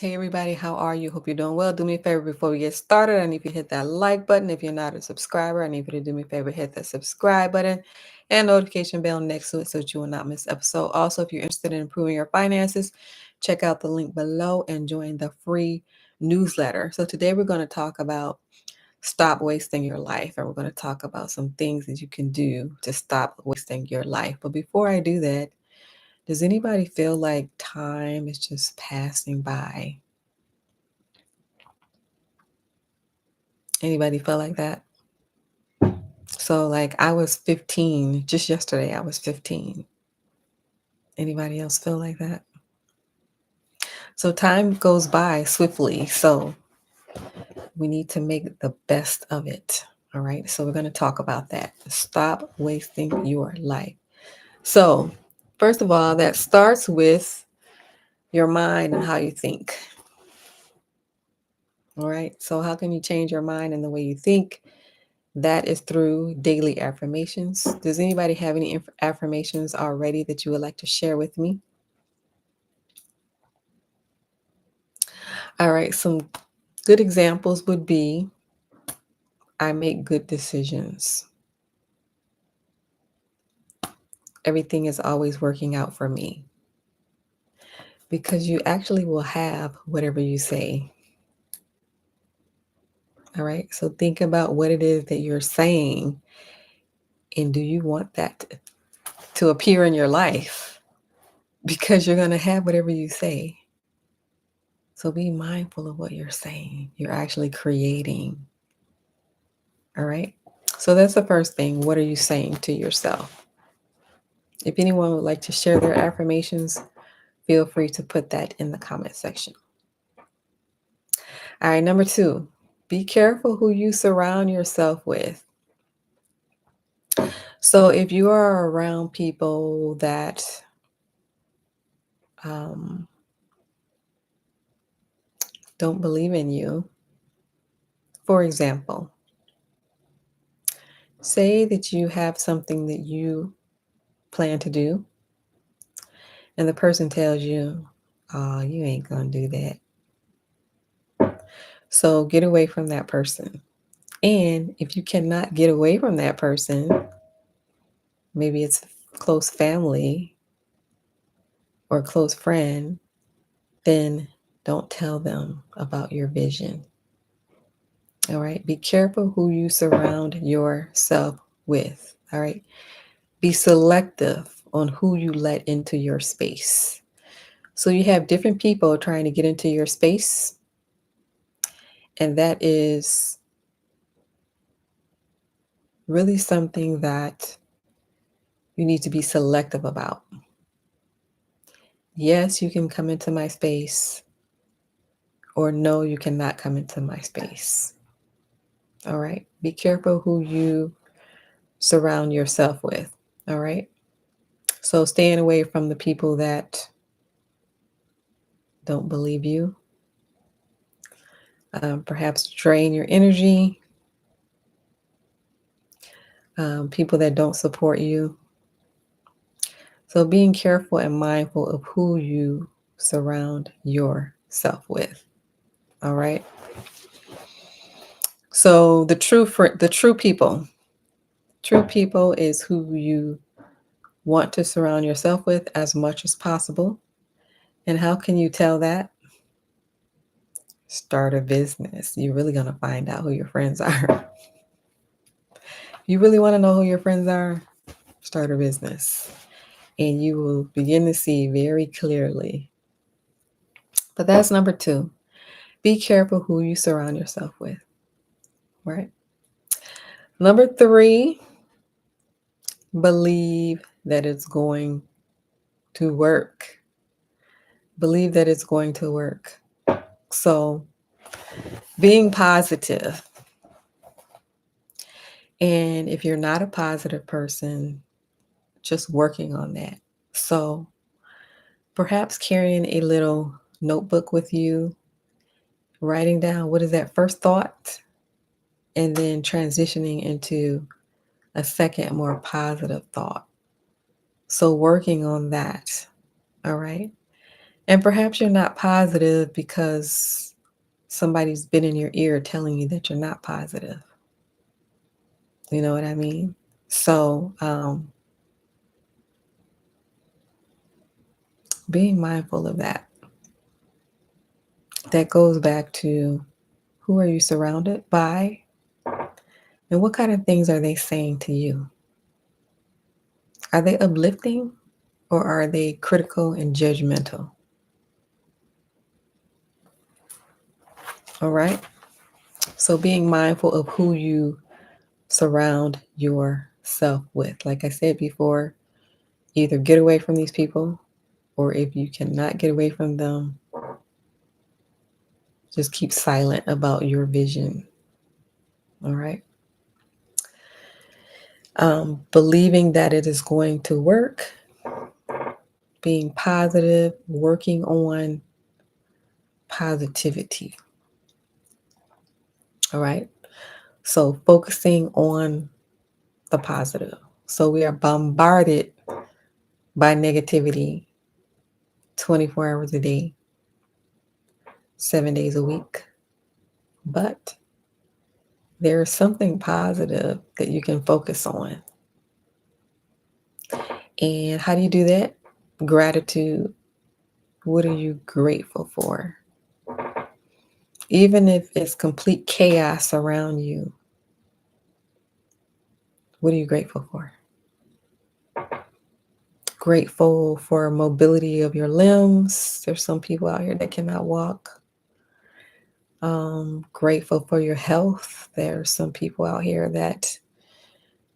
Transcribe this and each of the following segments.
Hey everybody, how are you? Hope you're doing well. Do me a favor before we get started. I need you to hit that like button. If you're not a subscriber, I need you to do me a favor, hit that subscribe button and notification bell next to it so that you will not miss episode. Also, if you're interested in improving your finances, check out the link below and join the free newsletter. So today we're going to talk about stop wasting your life, and we're going to talk about some things that you can do to stop wasting your life. But before I do that, does anybody feel like time is just passing by? Anybody feel like that? So like I was 15, just yesterday I was 15. Anybody else feel like that? So time goes by swiftly. So we need to make the best of it. All right. So we're going to talk about that. Stop wasting your life. So, first of all, that starts with your mind and how you think. All right. So, how can you change your mind and the way you think? That is through daily affirmations. Does anybody have any affirmations already that you would like to share with me? All right, some good examples would be I make good decisions. Everything is always working out for me. Because you actually will have whatever you say. All right, so think about what it is that you're saying, and do you want that to appear in your life? Because you're going to have whatever you say. So be mindful of what you're saying. You're actually creating. All right. So that's the first thing. What are you saying to yourself? If anyone would like to share their affirmations, feel free to put that in the comment section. All right. Number 2, be careful who you surround yourself with. So if you are around people that um, don't believe in you, for example, say that you have something that you plan to do, and the person tells you, "Oh, you ain't gonna do that." So get away from that person. And if you cannot get away from that person, maybe it's close family or a close friend, then don't tell them about your vision. All right. Be careful who you surround yourself with. All right. Be selective on who you let into your space. So you have different people trying to get into your space, and that is really something that you need to be selective about. Yes, you can come into my space, or no, you cannot come into my space. All right. Be careful who you surround yourself with. All right. So staying away from the people that don't believe you, perhaps drain your energy, people that don't support you. So being careful and mindful of who you surround yourself with. All right. So the true people is who you want to surround yourself with as much as possible. And how can you tell that? Start a business. You're really going to find out who your friends are. You really want to know who your friends are? Start a business. And you will begin to see very clearly. But that's number 2. Be careful who you surround yourself with. Right? Number 3, believe that it's going to work. Believe that it's going to work. So being positive. And if you're not a positive person, just working on that. So perhaps carrying a little notebook with you, writing down what is that first thought, and then transitioning into a second, more positive thought. So working on that. All right. And perhaps you're not positive because somebody's been in your ear telling you that you're not positive. You know what I mean? So, being mindful of that. That goes back to who are you surrounded by and what kind of things are they saying to you? Are they uplifting or are they critical and judgmental? All right. So being mindful of who you surround yourself with. Like I said before, either get away from these people, or if you cannot get away from them, just keep silent about your vision. All right. Believing that it is going to work, being positive, working on positivity. All right. So focusing on the positive. So we are bombarded by negativity 24 hours a day, 7 days a week. But there's something positive that you can focus on. And how do you do that? Gratitude. What are you grateful for? Even if it's complete chaos around you, what are you grateful for? Grateful for mobility of your limbs. There's some people out here that cannot walk. Grateful for your health. There's some people out here that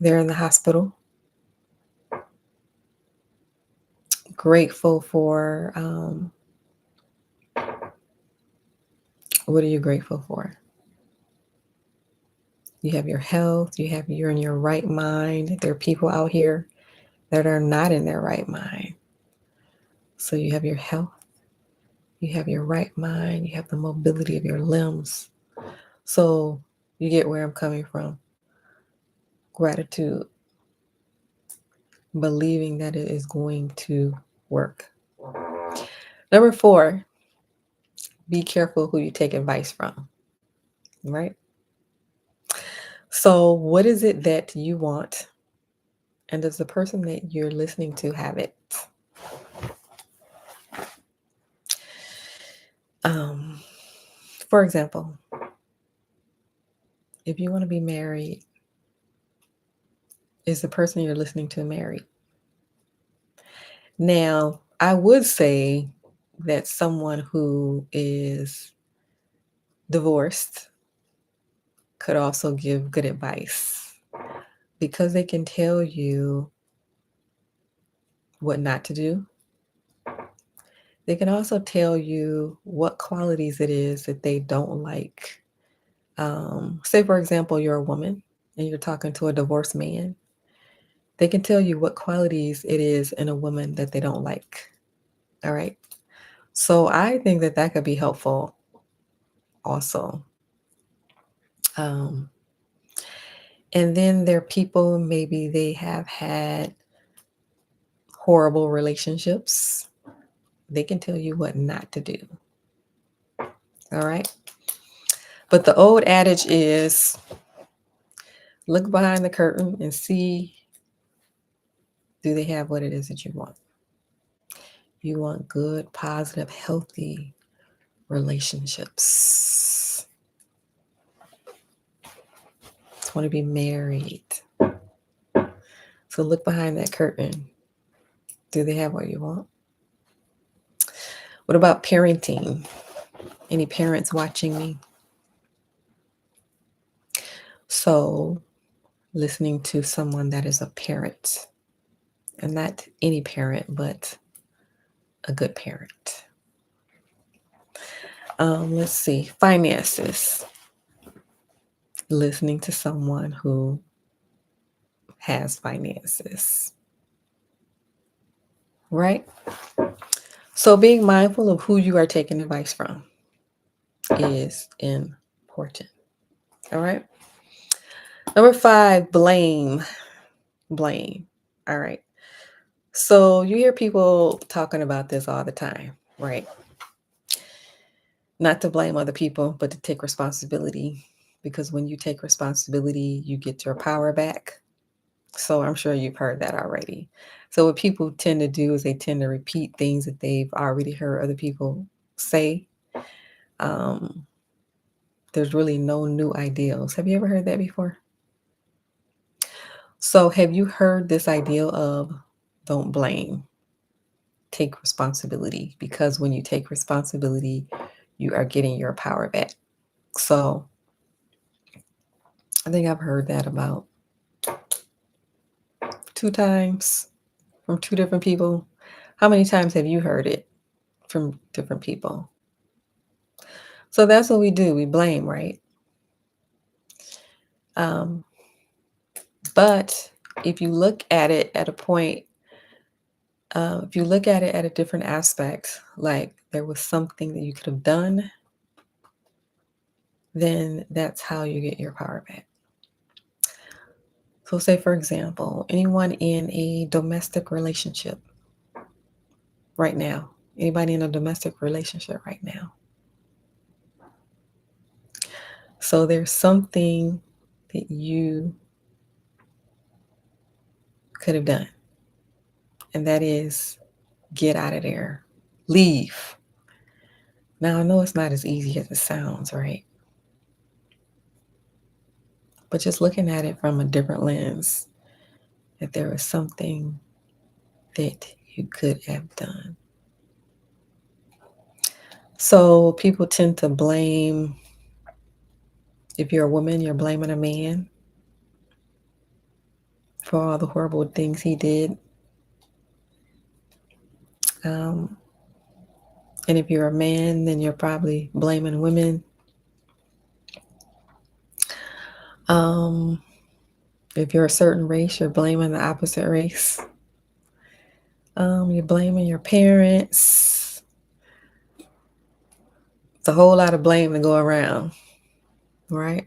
they're in the hospital. Grateful for what are you grateful for? You have your health, you're in your right mind. There are people out here that are not in their right mind. So you have your health, you have your right mind, you have the mobility of your limbs. So you get where I'm coming from. Gratitude, believing that it is going to work. Number 4, be careful who you take advice from, right? So what is it that you want? And does the person that you're listening to have it? Um, for example, if you want to be married, is the person you're listening to married? Now, I would say that someone who is divorced could also give good advice because they can tell you what not to do. They can also tell you what qualities it is that they don't like. Say, for example, you're a woman and you're talking to a divorced man. They can tell you what qualities it is in a woman that they don't like. All right. So I think that that could be helpful also. Um, and then there are people, maybe they have had horrible relationships. They can tell you what not to do. All right. But the old adage is look behind the curtain and see, do they have what it is that you want? You want good, positive, healthy relationships. Just want to be married. So look behind that curtain. Do they have what you want? What about parenting? Any parents watching me? So listening to someone that is a parent, and not any parent, but a good parent. Let's see, finances. Listening to someone who has finances, right? So being mindful of who you are taking advice from is important. All right. Number 5, blame. Blame. All right. So you hear people talking about this all the time. right? Not to blame other people, but to take responsibility. Because when you take responsibility, you get your power back. So I'm sure you've heard that already. So what people tend to do is they tend to repeat things that they've already heard other people say. Um, there's really no new ideals. Have you ever heard that before? So have you heard this ideal of don't blame, take responsibility? Because when you take responsibility, you are getting your power back. So I think I've heard that about 2 times from 2 different people. How many times have you heard it from different people? So that's what we do. We blame, right? Um, but if you look at it at a point, if you look at it at a different aspect, like there was something that you could have done, then that's how you get your power back. So, say for example, anyone in a domestic relationship right now, anybody in a domestic relationship right now. So, there's something that you could have done, and that is get out of there, leave. Now, I know it's not as easy as it sounds, right? But just looking at it from a different lens, that there was something that you could have done. So people tend to blame, if you're a woman, you're blaming a man for all the horrible things he did. Um, and if you're a man, then you're probably blaming women. Um, if you're a certain race, you're blaming the opposite race. You're blaming your parents. It's a whole lot of blame to go around, right?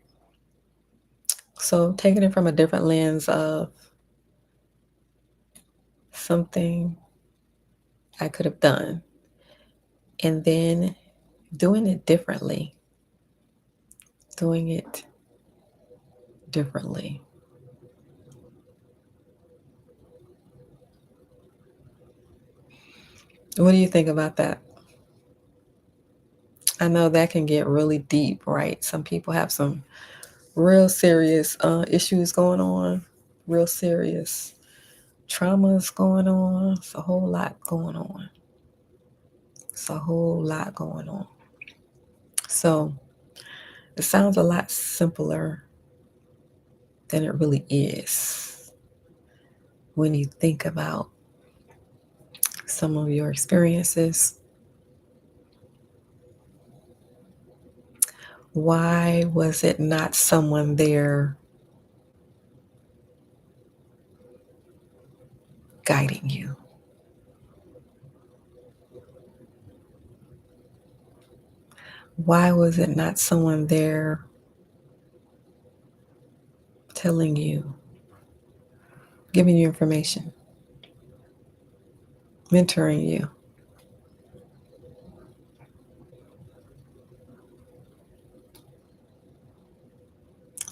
So taking it from a different lens of something I could have done, and then doing it differently. Doing it differently. What do you think about that? I know that can get really deep, right? Some people have some real serious issues going on, real serious traumas going on. It's a whole lot going on. It's a whole lot going on. So it sounds a lot simpler than it really is when you think about some of your experiences. Why was it not someone there guiding you? Why was it not someone there telling you, giving you information, mentoring you?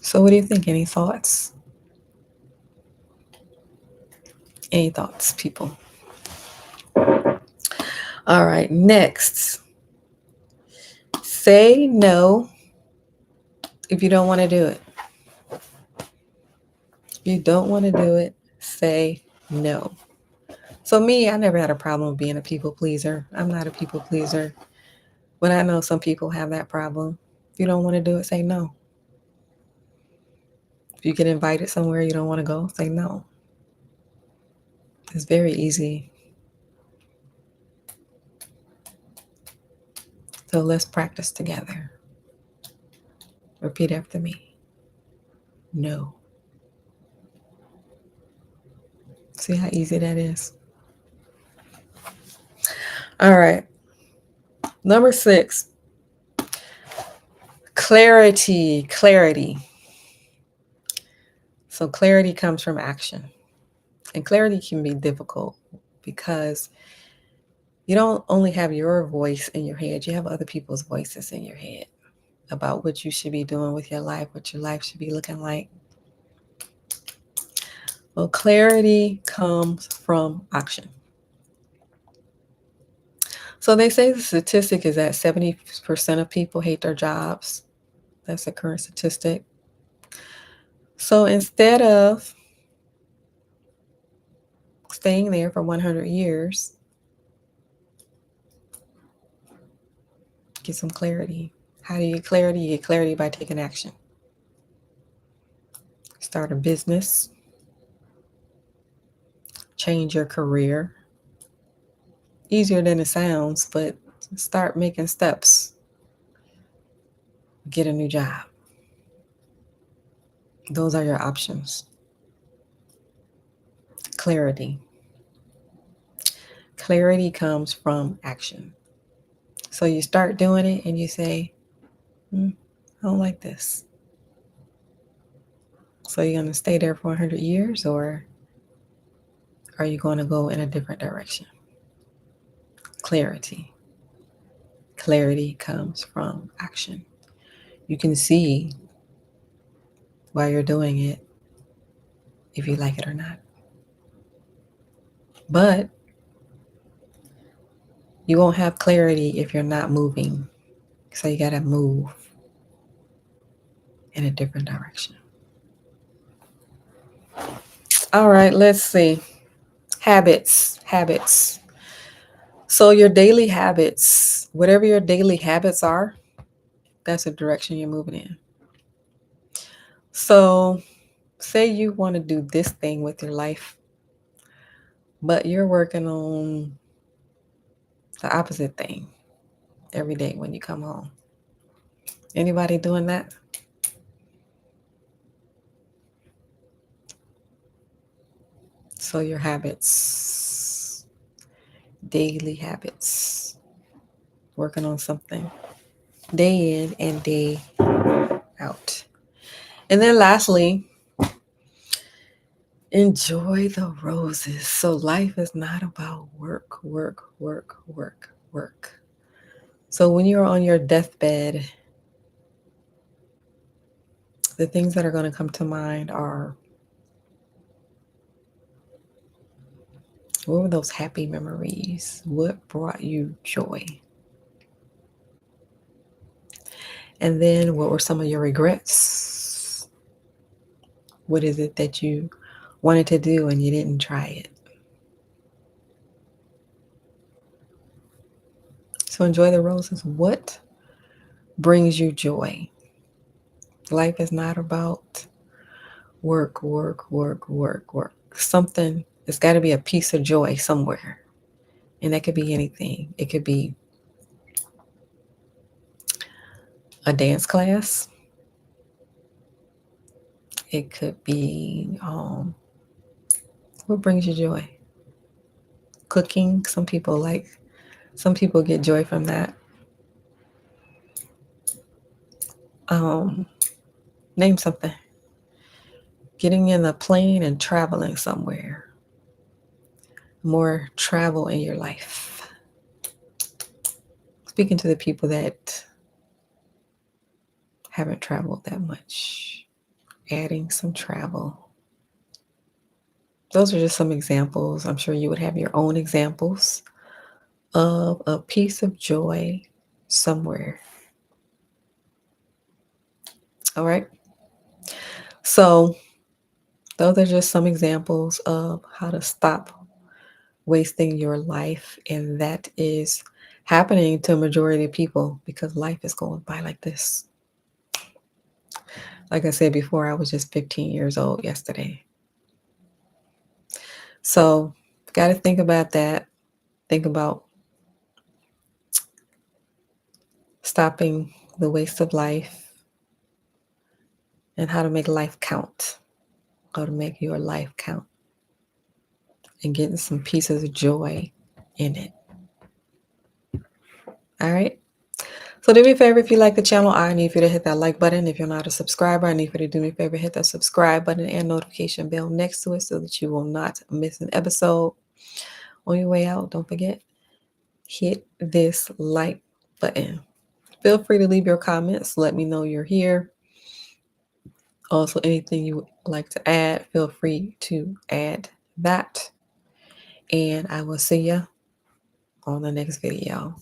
So, what do you think? Any thoughts? Any thoughts, people? All right, next. Say no if you don't want to do it. If you don't want to do it, say no. So, me, I never had a problem being a people pleaser. I'm not a people pleaser. But I know some people have that problem. If you don't want to do it, say no. If you get invited somewhere you don't want to go, say no. It's very easy. So let's practice together. Repeat after me. No. See how easy that is? All right. Number 6. Clarity. Clarity. So clarity comes from action. And clarity can be difficult because You don't only have your voice in your head, you have other people's voices in your head about what you should be doing with your life, what your life should be looking like. Well, clarity comes from action. So they say the statistic is that 70% of people hate their jobs. That's the current statistic. So instead of staying there for 100 years, get some clarity. How do you get clarity? You get clarity by taking action. Start a business, change your career. Easier than it sounds, but start making steps. Get a new job. Those are your options. Clarity. Clarity comes from action. So you start doing it and you say, I don't like this. So you're going to stay there for 100 years, or are you going to go in a different direction? Clarity. Clarity comes from action. You can see why you're doing it, if you like it or not. But you won't have clarity if you're not moving. So you got to move in a different direction. All right, let's see. Habits. So your daily habits, whatever your daily habits are, that's the direction you're moving in. So say you want to do this thing with your life, but you're working on the opposite thing every day when you come home. Anybody doing that? So your habits, daily habits, working on something day in and day out. And then lastly, enjoy the roses. So life is not about work. So when you're on your deathbed, the things that are going to come to mind are, what were those happy memories? What brought you joy? And then what were some of your regrets? What is it that you wanted to do and you didn't try it? So enjoy the roses. What brings you joy? Life is not about work. Something, there's got to be a piece of joy somewhere. And that could be anything. It could be a dance class. It could be, what brings you joy? Cooking. Some people get joy from that. Name something. Getting in a plane and traveling somewhere. More travel in your life. Speaking to the people that haven't traveled that much. Adding some travel. Those are just some examples. I'm sure you would have your own examples of a piece of joy somewhere. All right. So those are just some examples of how to stop wasting your life. And that is happening to a majority of people because life is going by like this. Like I said before, I was just 15 years old yesterday. So got to think about that. Think about stopping the waste of life and how to make life count. How to make your life count and getting some pieces of joy in it. All right. So do me a favor, if you like the channel, I need you to hit that like button. If you're not a subscriber, I need you to do me a favor, hit that subscribe button and notification bell next to it so that you will not miss an episode. On your way out, don't forget, hit this like button. Feel free to leave your comments. Let me know you're here. Also, anything you would like to add, feel free to add that. And I will see you on the next video.